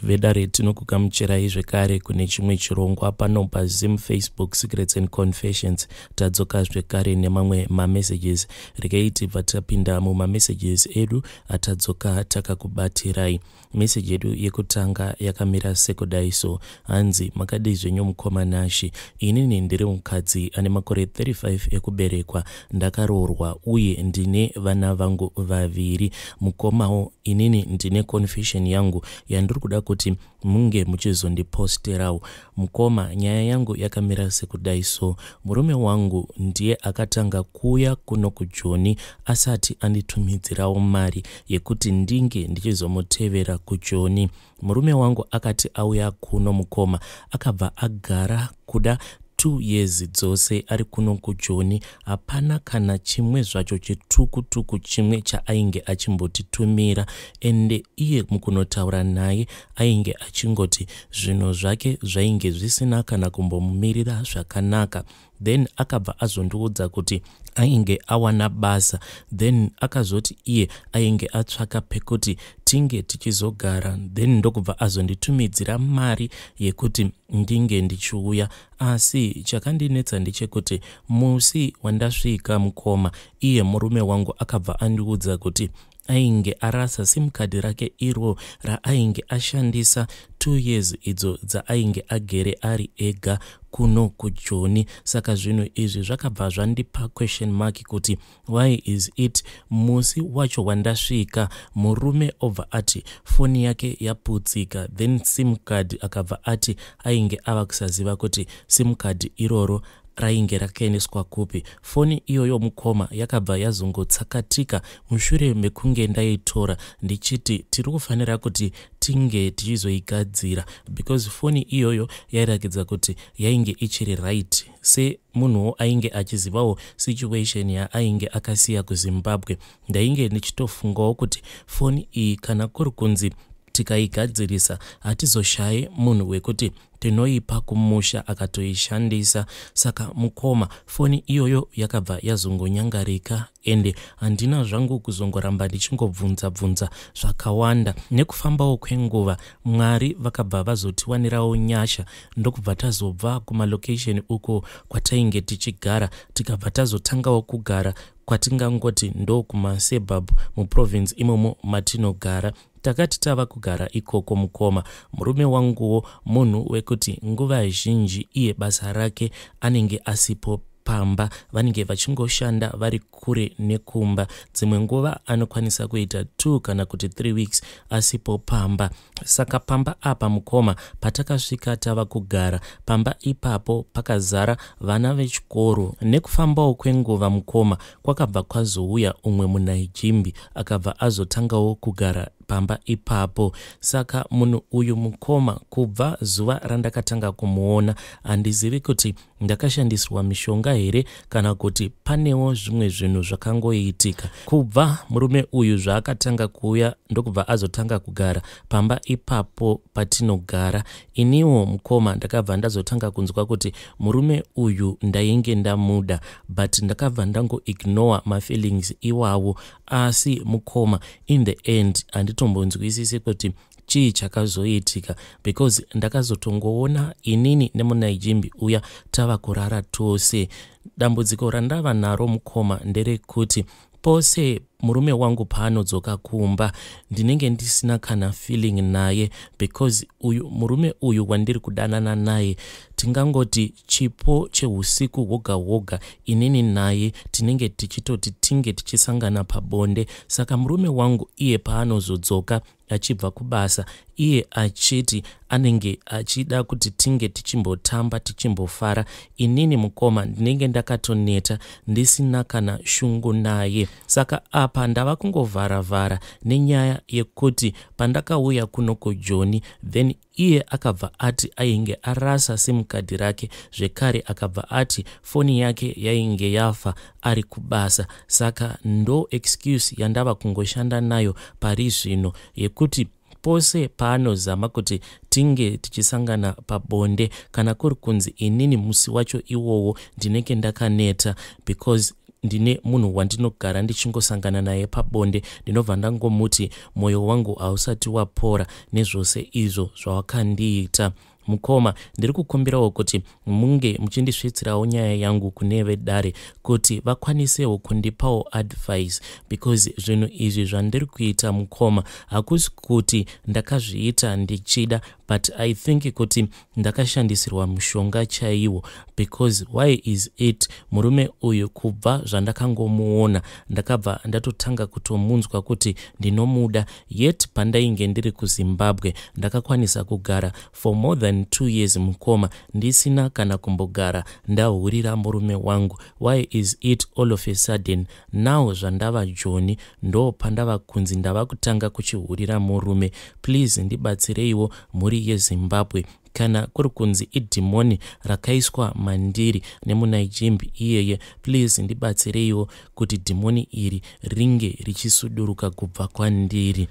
vedare tinokugamuchirai zvekare kune chimwe chirongwa pano paZim Facebook Secrets and Confessions. Tadzoka zvekare nemamwe mamessages. Regai tibva tapinda mumamessages edu atadzoka takakubatirai. Message yedu yekutanga yakamira sekudai so. Hanzi makadai zvenyu mukoma Nashi. Inini ndiri mukadzi ane makore 35 ekuberekwa. Ndakaroorwa uye ndine vana vangu vaviri. Mukomawo inini ndine confession yangu yandiri kuda kuti munge muchizondiposterawo. Mukoma, nyaya yangu yakamira sekudai so. Murume wangu ndiye akatanga kuuya kuno kuJoni asati anditumidzirawo mari yekuti ndinge ndichizomutevera kuJoni. Murume wangu akati auya kuno mukoma akabva agara kuda 2 years dzose ari kuno kuJoni. Hapana kana chimwe zvacho chitukutuku chimwe chaainge achimbotitumira, ende iye mukunotaura naye ainge achingoti zvinhu zvake zvainge zvisina kana kumbomumirira zvakanaka. Then akabva azondiudza kuti ainge awana basa, then akazoti iye ainge atsvaka pekuti tinge tichizogara, then ndokubva azonditumidzira mari yekuti ndinge ndichiuya. Asi chakandinetsa ndechekuti musi wandasvika mukoma, iye murume wangu akabva andiudza kuti ainge arasa sim card rake iro raainge ashandisa 2 years idzo dzaainge agere ari ega kuno kuJoni. Saka zvinhu izvi zvakabva zvandipa question mark kuti why is it musi wacho wandasvika murume obva ati foni yake yaputsika, then sim card akabva ati ainge ava kusaziva kuti sim card iroro rainge rakaendeswa kupi. Foni iyoyo mukoma yakabva yazongotsakatika mushure mekunge ndaitora ndichiti tiri kufanira kuti tinge tichizoigadzira, because foni iyoyo yairakidza kuti yainge ichiri right se munhuwo ainge achizivawo situation yaainge akasiya kuZimbabwe. Ndainge ndichitofungawo kuti foni iyi kana kuri kunzi tikaigadzirisa hatizoshaye munhu wekuti tinoipa kumusha akatoishandisa. Saka mukoma, foni iyoyo yakabva yazongonyangarika, ende handina zvangu kuzongoramba ndichingobvunza zvakawanda. Nekufambawo kwenguva Mwari vakabva vazotiwanirawo nyasha, ndokubva tazobva kumalocation uko kwatainge tichigara tikabva tazotangawo kugara kwatingangoti ndo kumaSebab muprovince imomo matinogara. Takati tava kugara ikoko mukoma, murume wanguwo munhu wekuti nguva zhinji iye basa rake anenge asipo pamba, vanenge vachingoshanda vari kure nekumba. Dzimwe nguva anokwanisa kuita 2 kana kuti 3 weeks asipo pamba. Saka pamba apa mukoma patakasvika tava kugara, pamba ipapo pakazara vana vechikoro. Nekufambawo kwenguva mukoma kwakabva kwazouya umwe munaijimbi akabva azotangawo kugara pamba ipapo. Saka munhu uyu mukoma, kubva zuva randakatanga kumuona, handizivi kuti ndakashandiswa mishonga here kana kuti panewo zvimwe zvinhu zvakangoitika. Kubva murume uyu zvaakatanga kuuya ndokubva azotanga kugara pamba ipapo patinogara, iniwo mukoma ndakabva ndazotanga kunzwa kuti murume uyu ndainge ndamuda, but ndakabva ndangoignore mafeelings iwawo. Asi mukoma, in the end handitombonzwisisi kuti chii chakazoitika, because ndakazotongoona inini nemunaijimbi uya tava kurara tose. Dambudziko randava naro mukoma nderekuti pose murume wangu paanodzoka kumba ndinenge ndisina kana feeling naye, because uyu murume uyu wandiri kudanana naye tingangoti chipo cheusiku hwoga inini naye tinenge tichitoti tinge tichisangana pabonde. Saka murume wangu iye paanozodzoka achibva kubasa, iye achiti anenge achida kuti tinge tichimbotamba tichimbofara, inini mukoma ndinenge ndakatoneta ndisina kana shungu naye. Saka apa ndava kungovharavhara nenyaya yekuti pandakauya kuno kuJoni, then iye akabva ati ainge arasa sim card rake, zvekare akabva ati foni yake yainge yafa ari kubasa. Saka ndo excuse yandava kungoshanda nayo pari zvino yekuti pose paanozama kuti tinge tichisangana pabonde kana kuri kunzi inini musi wacho iwowo ndinenge ndakaneta, because ndine munhu wandinogara ndichingosangana naye pabonde, ndinobva ndangomuti mwoyo wangu hausati wapora nezvose izvo zvawakandiita. Mukoma, ndiri kukumbirawo kuti munge muchindisvitsirawo nyaya yangu kune vedare kuti vakwanisewo kundipawo advice, because zvinhu izvi zvandiri kuita mukoma hakusi kuti ndakazviita ndichida, but I think kuti ndakashandisirwa mushonga chaiwo. Because why is it, murume uyu kubva zvandakangomuona ndakabva ndatotanga kutomunzwa kuti ndinomuda, yet pandainge ndiri kuZimbabwe ndakakwanisa kugara for more than 2 years mukoma ndisina kana kumbogara ndahurira murume wangu. Why is it all of a sudden now zvandava Joni ndo pandava kunzi ndava kutanga kuchihurira murume? Please ndibatsireiwo muri yeZimbabwe, kana kuri kunzi idhimoni rakaiswa mandiri nemunaijimbi iyeye, please ndibatsireiwo kuti dhimoni iri ringe richisuduruka kubva kwandiri.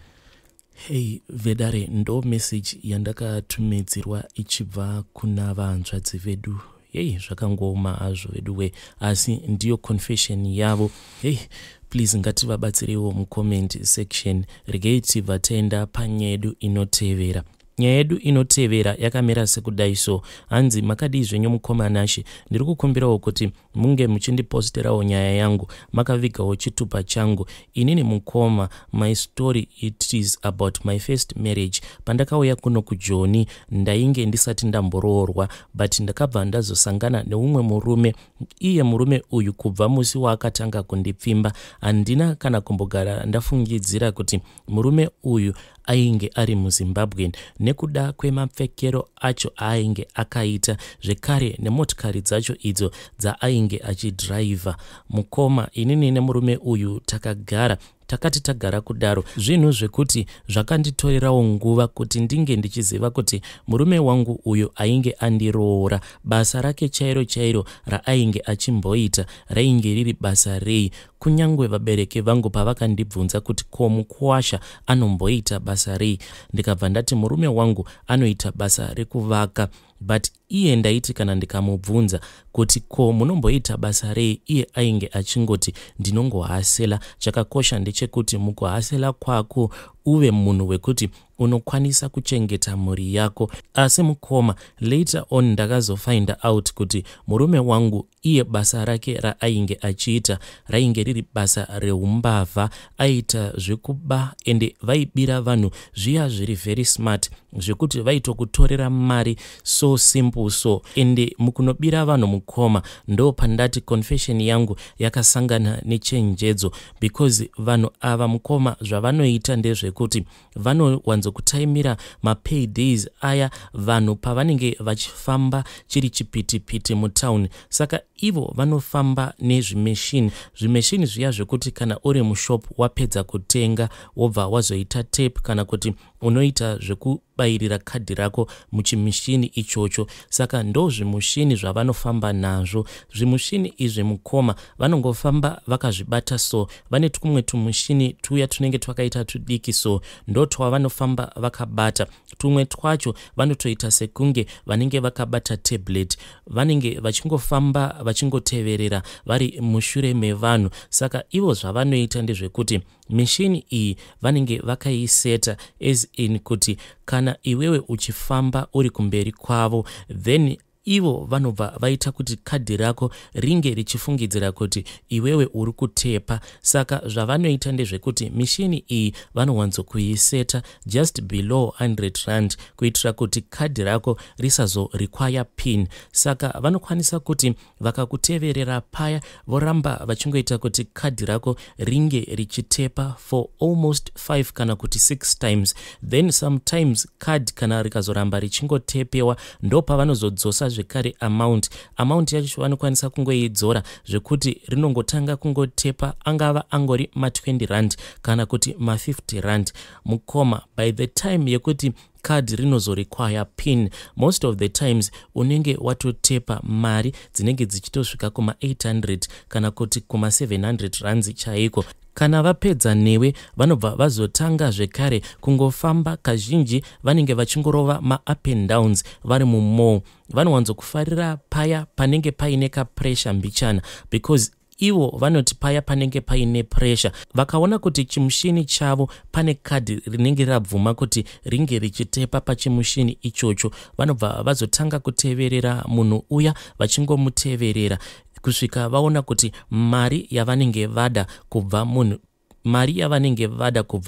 Hey vedare, ndo message yandakatumidzirwa ichibva kuna vanzvadzi vedu. Hey, zvakangoma hazvo veduwe, asi ndiyo confession yavo. Hey, please ngativabatsirewo mucomment section. Regei tibva taenda panyaya yedu inotevera. Nyaya yedu inotevera yakamira sekudai so. Hanzi makadii zvenyu mukomanashi, ndiri kukumbirawo kuti munge muchindiposterawo nyaya yangu makavigawo chitupa changu. Inini mukoma, my story it is about my first marriage. Pandakauya kuno kuJoni ndainge ndisati ndamboroorwa, but ndakabva ndazosangana neumwe murume. Iye murume uyu kubva musi waakatanga kundipfimba handina kana kumbogara ndafungidzira kuti murume uyu ainge ari muZimbabwe nekuda kwemapfekero acho ainge akaita, zvekare nemotikari dzacho idzo dzaainge achidhiraivha. Mukoma, inini nemurume uyu takagara takati tagara kudaro, zvinhu zvekuti zvakanditorerawo nguva kuti ndinge ndichiziva kuti murume wangu uyu ainge andiroora. Basa rake chairo chairo raainge achimboita rainge riri basa rei. Kunyangwe vabereki vangu pavakandibvunza kuti ko mukuwasha anomboita basa rei, ndikabva ndati murume wangu anoita basa rekuvaka. But iye ndaiti kana ndikamubvunza kuti ko munomboita basa rei, iye ainge achingoti ndinongohasela. Chakakosha ndechekuti mukuhasela kwako uve munhu wekuti unokwanisa kuchengeta mhuri yako. Asi mukoma, later on ndakazofind out kuti murume wangu iye basa rake raainge achiita rainge riri basa reumbavha. Aita zvekuba ende vaibira vanhu zviya zviri very smart zvekuti vaitokutorera mari so simple so. Ende mukunobira vanhu mukoma ndo pandati confession yangu yakasangana nechenjedzo, because vanhu ava mukoma zvavanoita ndezvekuti vanowanzokutaimira mapaydays aya vanhu pavanenge vachifamba chiri chipitipiti mutauni. Saka ivo vanofamba nezvimeshini, zvimeshini zviya zvekuti kana uri mushop wapedza kutenga wobva wazoita tape kana kuti unoita zvekubayirira kadhi rako muchimishini ichocho. Saka ndo zvimushini zvavanofamba nazvo. Zvimushini izvi mukoma vanongofamba vakazvibata so. Vane tumwe tumushini tuya tunenge twakaita tudiki so, ndo twavanofamba vakabata. Tumwe twacho vanotoita sekunge vanenge vakabata tablet, vanenge vachingofamba vachingoteverera vari mushure mevanhu. Saka ivo zvavanoita ndezvekuti mishini iyi vanenge vakaiseta as in kuti kana iwewe uchifamba uri kumberi kwavo, then ivo vanobva vaita kuti kadhi rako ringe richifungidzira kuti iwewe uri kutepa. Saka zvavanoita ndezvekuti mishini iyi vanowanzokuiseta just below 100 rand kuitira kuti kadhi rako risazo require pin. Saka vanokwanisa kuti vakakuteverera paya voramba vachingoita kuti kadhi rako ringe richitepa for almost 5 kana kuti 6 times. Then sometimes kadhi kana rikazoramba richingotepewa ndo pavanozodzosa zvekare amount yacho vanokwanisa kungoidzora zvekuti rinongotanga kungotepa angava angori ma20 rand kana kuti ma50 rand. Mukoma, by the time yekuti kadhi rinozorequire pin, most of the times unenge watotepa mari dzinenge dzichitosvika kuma 800 kana kuti kuma 700 rands chaiko. Kana vapedza newe vanobva vazotanga zvekare kungofamba. Kazhinji vanenge vachingorova ma-up and downs vari mumall. Vanowanzokufarira paya panenge paine kapressure mbichana, because ivo vanoti paya panenge paine pressure vakaona kuti chimushini chavo pane kadhi rinenge rabvuma kuti ringe richitepa pachimushini ichocho, vanobva vazotanga kuteverera munhu uya vachingomuteverera kusvika vaona kuti mari yavanenge vada kubva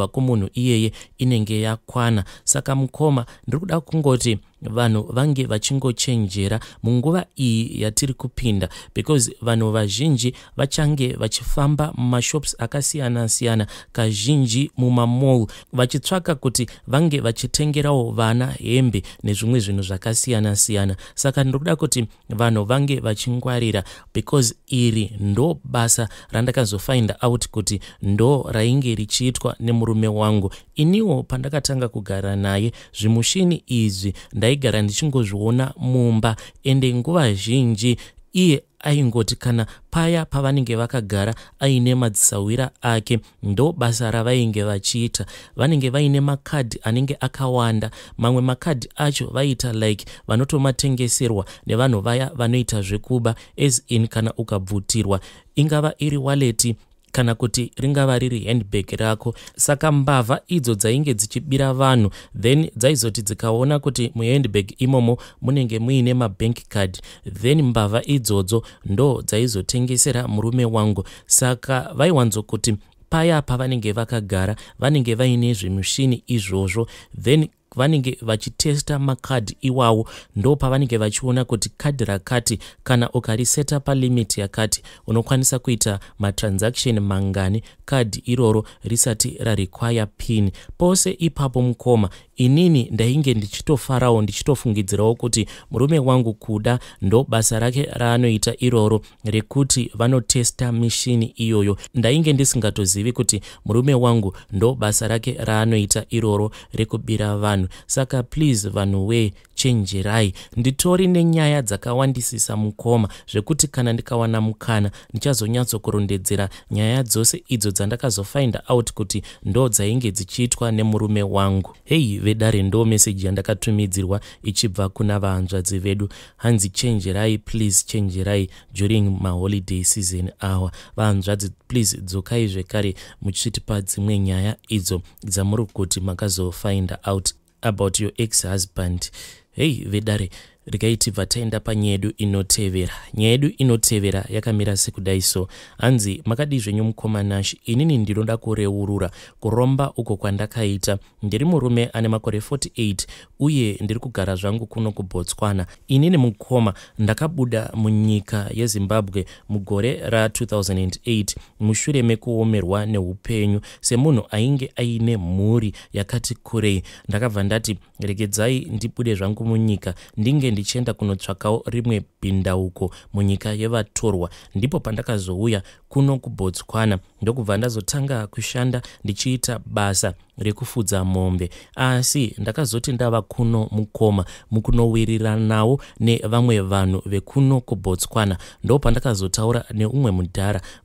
kumunhu iyeye inenge yakwana. Saka mukoma, ndiri kuda kungoti vanhu vange vachingochenjera munguva iyi yatiri kupinda, because vanhu vazhinji vachange vachifamba mumashops akasiyana-siyana, kazhinji mumamall, vachitsvaka kuti vange vachitengerawo vana hembe nezvimwe zvinhu zvakasiyana-siyana. Saka ndiri kuda kuti vanhu vange vachingwarira, because iri ndo basa randakazofind out kuti ndo rainge richiitwa nemurume wangu. Iniwo pandakatanga kugara naye, zvimushini izvi ndaigara ndichingozviona mumba, ende nguva zhinji iye aingoti kana paya pavanenge vakagara aine madzisawira ake, ndo basa ravainge vachiita. Vanenge vaine makadhi anenge akawanda, mamwe makadhi acho vaita like vanotomatengeserwa nevanhu vaya vanoita zvekuba, as in kana ukabvutirwa ingava iri waleti kana kuti ringava riri handbag rako. Saka mbavha idzo dzainge dzichibira vanhu, then dzaizoti dzikaona kuti muhandbag imomo munenge muine mabank card, then mbavha idzodzo ndo dzaizotengesera murume wangu. Saka vaiwanzo kuti paya pavanenge vakagara vanenge vaine zvimushini izvozvo, then vanenge vachitesta makadhi iwawo, ndo pavanenge vachiona kuti kadhi rakati kana ukariseta palimit yakati unokwanisa kuita matransaction mangani kadhi iroro risati rarequire pin. Pose ipapo mukoma, inini ndainge ndichitofarawo ndichitofungidzirawo kuti murume wangu kuda ndo basa rake raanoita iroro rekuti vanotesta mishini iyoyo. Ndainge ndisingatozivi kuti murume wangu ndo basa rake raanoita iroro rekubira vanhu. Saka please vanhu we, chenjerai. Nditori nenyaya dzakawandisisa mukoma, zvekuti kana ndikawana mukana ndichazonyatso kurondedzera nyaya dzose idzo dzandakazofind out kuti ndo dzainge dzichiitwa nemurume wangu. Hey vedare, ndo message yandakatumidzirwa ichibva kuna vahanzvadzi vedu. Hanzi chenjerai, please chenjerai during my holiday season hour. Vahanzvadzi please dzokai zvekare muchitipa dzimwe nyaya idzo dzamuri kuti makazofind out about your ex-husband. Hey vedare, regaiti vataenda panyaya yedu inotevera. Nyaya yedu inotevera yakamira sekudai so. Hanzi makadi zvenyu mukomanashi, inini ndinoda kureurura kuromba uko kwandakaita. Ndiri murume ane makore 48 uye ndiri kugara zvangu kuno kuBotswana. Inini mukoma ndakabuda munyika yeZimbabwe mugore ra2008 mushure mekuomerwa neupenyu semunhu ainge aine mhuri yakati kurei. Ndakabva ndati regedzai ndibude zvangu munyika ndinge ndichienda kunotsvakawo rimwe bhindauko munyika yevatorwa. Ndipo pandakazouya kuno kuBotswana ndokubva ndazotanga kushanda ndichiita basa rekufudza mombe. Asi ndakazoti ndava kuno mukoma mukunowiriranawo nevamwe vanhu vekuno kuBotswana, ndo pandakazotaura neumwe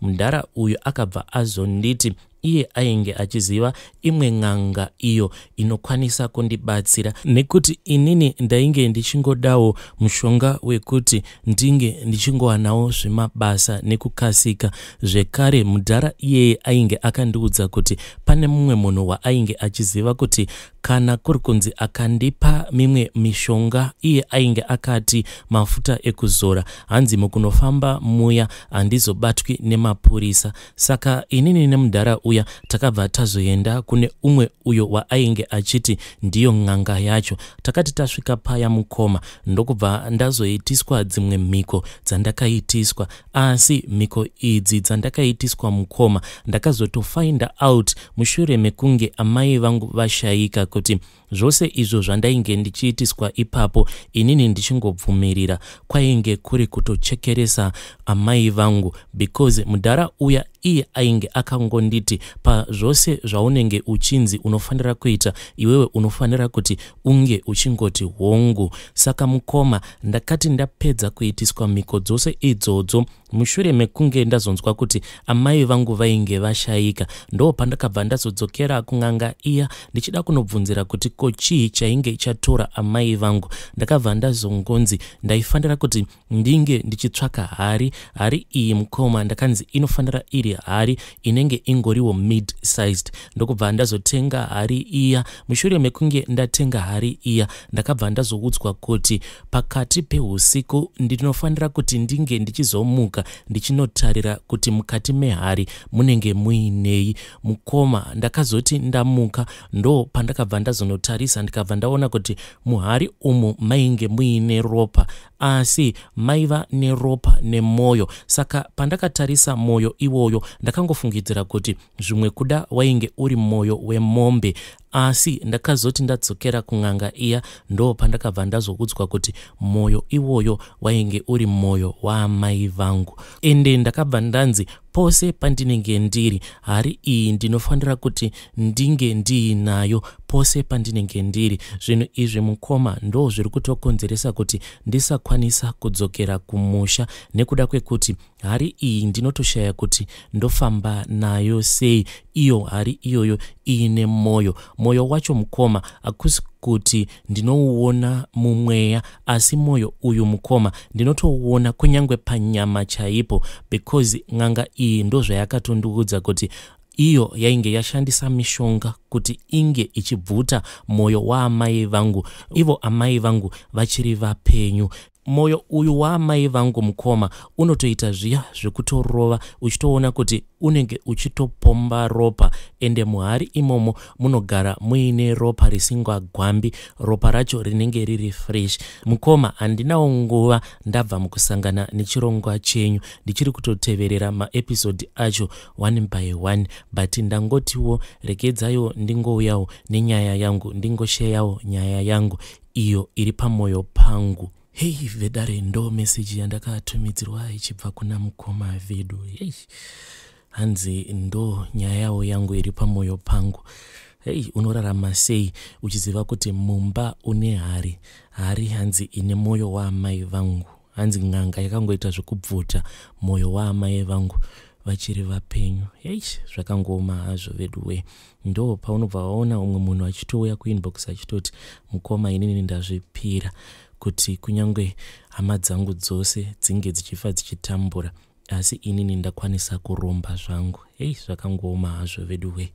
mudhara uyu akabva azonditi iye ainge achiziva imwe n'anga iyo inokwanisa kundibatsira, nekuti inini ndainge ndichingodawo mushonga wekuti ndinge ndichingowanawo zvemabasa nekukasika. Zvekare mudhara iyeye ainge akandiudza kuti pane mumwe munhu waainge achiziva kuti kana kuri kunzi akandipa mimwe mishonga, iye ainge akati mafuta ekuzora, hanzi mukunofamba muya handizobatwi nemapurisa. Saka inini nemudhara uya takabva tazoenda kune umwe uyo waainge achiti ndiyo n'anga yacho. Takati tasvika paya mukoma ndokubva ndazoitiswa dzimwe mhiko dzandakaitiswa. Asi mhiko idzi dzandakaitiswa mukoma ndakazotofind out mushure mekunge amai vangu vashayika kuti zvose izvo zvandainge ndichiitiswa ipapo inini ndichingobvumirira kwainge kuri kutochekeresa amai vangu, because mudhara uya iye ainge akangonditi pazvose zvaunenge uchinzi unofanira kuita iwewe unofanira kuti unge uchingoti hongu. Saka mukoma ndakati ndapedza kuitiswa mhiko dzose idzodzo mushure mekunge ndazonzwa kuti amai vangu vainge vashaika, ndo pandakabva ndazodzokera kun'anga iya ndichida kunobvunzira kuti ko chii chainge chatora amai vangu. Ndakabva ndazongonzi ndaifanira kuti ndinge ndichitsvaka hari iyi mukoma ndakanzi inofanira iri hari inenge ingoriwo mid sized. Ndokubva ndazotenga hari iya. Mushure mekunge ndatenga hari iya ndakabva ndazoudzwa kuti pakati peusiku ndinofanira kuti ndinge ndichizomuka ndichinotarira kuti mukati mehari munenge muinei. Mukoma ndakazoti ndamuka ndo pandakabva ndazonotarisa ndikabva ndaona kuti muhari umu mainge muine ropa, asi maiva neropa nemwoyo. Saka pandakatarisa mwoyo iwoyo ndakangofungidzira kuti zvimwe kuda wainge uri mwoyo wemombe, asi ndakazoti ndadzokera kun'anga iya ndo pandakabva ndazoudzwa kuti mwoyo iwoyo wainge uri mwoyo waamai vangu. Ende ndakabva ndanzi pose pandinenge ndiri hari iyi ndinofanira kuti ndinge ndiinayo pose pandinenge ndiri. Zvinhu izvi mukoma ndo zviri kutokonzeresa kuti ndisakwanisa kudzokera kumusha, nekuda kwekuti hari iyi ndinotoshaya kuti ndofamba nayo sei. Iyo hari iyoyo iine mwoyo wacho mukoma akusi kuti ndinouona mumweya, asi mwoyo uyu mukoma ndinotouona kunyangwe panyama chaipo, because n'anga iyi ndo zvayakatondiudza kuti iyo yainge yashandisa mishonga kuti inge ichibvuta mwoyo waamai vangu, ivo amai vangu vachiri vapenyu. Moyo uyu waamai vangu mukoma unotoita zviya zvekutorova uchitoona kuti unenge uchitopomba ropa, ende muhari imomo munogara muine ropa risingagwambi, ropa racho rinenge riri fresh. Mukoma handinawo nguva ndabva mukusangana nechirongwa chenyu ndichiri kutoteverera maepisodi acho one by one, but ndangotiwo regedzayo ndingouyawo nenyaya yangu, ndingosheyawo nyaya yangu iyo iri pamwoyo pangu. Hei vedare, ndo meseji yandakatumidzirwa ichibva kuna mukoma vedu. Hei, hanzi ndo nyaya yawo yangu iri pamwoyo pangu. Hei, unorarama sei uchiziva kuti mumba une hari hanzi ine mwoyo waamai vangu, hanzi n'anga yakangoita zvekubvuta mwoyo waamai vangu vachiri vapenyu. Hei, zvakangoma hazvo vedu we. Ndo paunobva waona umwe munhu achitouya kuinbox achitoti mukoma inini ndazvipira kuti kunyangwe hama dzangu dzose dzinge dzichifa dzichitambura, asi inini ndakwanisa kuromba zvangu. Hei, zvakangoma hazvo vedu we.